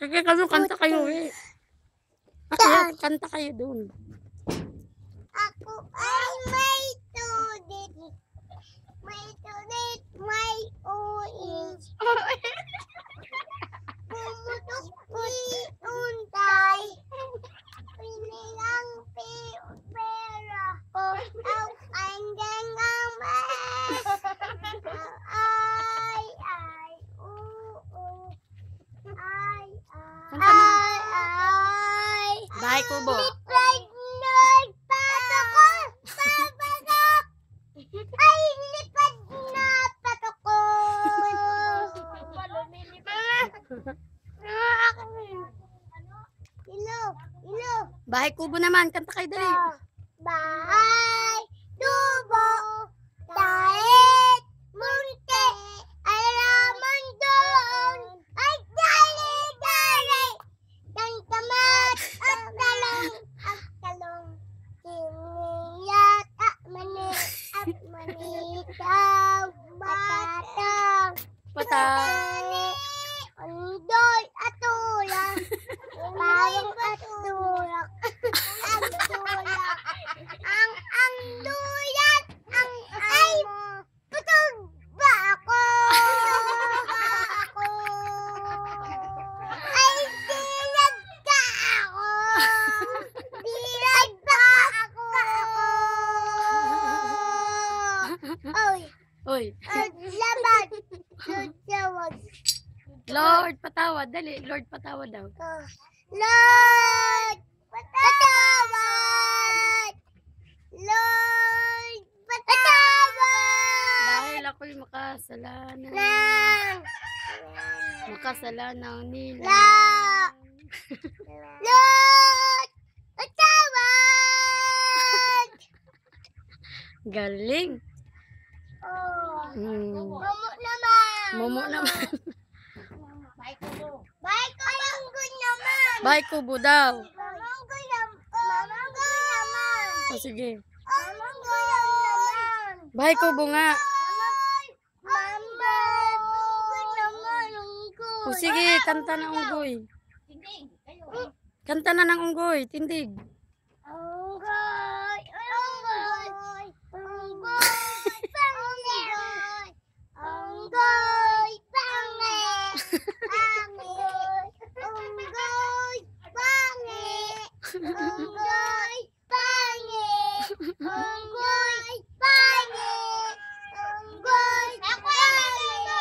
Sige, kanta kayo eh. Kanta kayo dun. Ako ay may tudit. May tudit, may uis. Pumutok untay. Pinilang pera ko. Ang kanyang amas. Ay, oo. Ay. Bahay kubo. Lipad na patoko. Papatok. Ay, lipad na patoko. Ilo. Bahay kubo naman. Kanta kayo dali. Bahay, tubo, dahit, munti, alaman doon, ay dali, ng tamat at talong, siniyat at mani daw, batang, undoy at tulak, parang at tulak, ang duyat, ay, putog ba ako? Ay, dilag ka ako. Dilag ba ako? Oy. Laban. Tutawag. Lord, patawad. Dali. Lord, patawad daw. Lord, patawad. Lord, patawad. Dahil ako'y makasalanan. Makasalanang nila. Lord, patawad. Galing. Momo naman. Momo naman. Bahay ko naman. Bahay kubo daw. Mamanggo naman. O sige. Mamanggo naman. Bahay kubo nga. Mamanggo naman. O sige, kanta na unggoy. Kanta na ng unggoy. Tindig. Unggoy. Unggoy, pangit. Unggoy, pangit. Unggoy, pangit. Unggoy, pangit. Unggoy, pangit.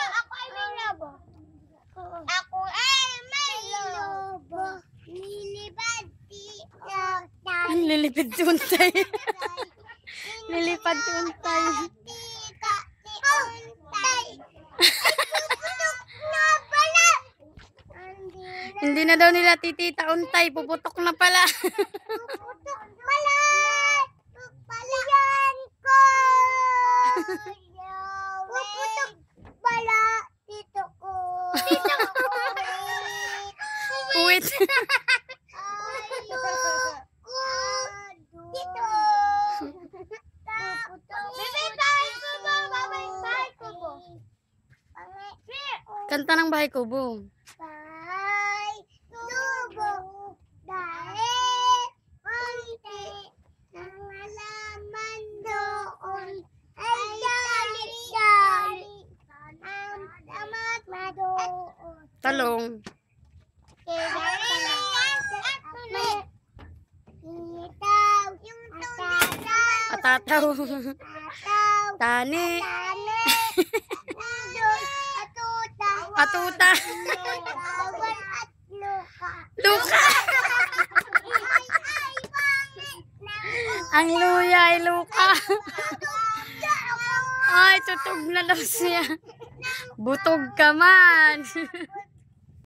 Ako ay may lobo. Nilipad Ang lilipad tuntay. Lilipad tuntay. Hindi na daw nila titita untay. Puputok na pala. Puputok pala. Palayan ko. Puputok pala. Tito ko. Uwit. Tito. Kanta ng bahay kubo. Bahay, tubo, dahil, unti, ang alaman doon, ay dali, ang damat madoon. Talong. Atataw. Tani. Atuta. Luka. Ang luya ay luka. Ay, tutog na daw siya. Butog ka man.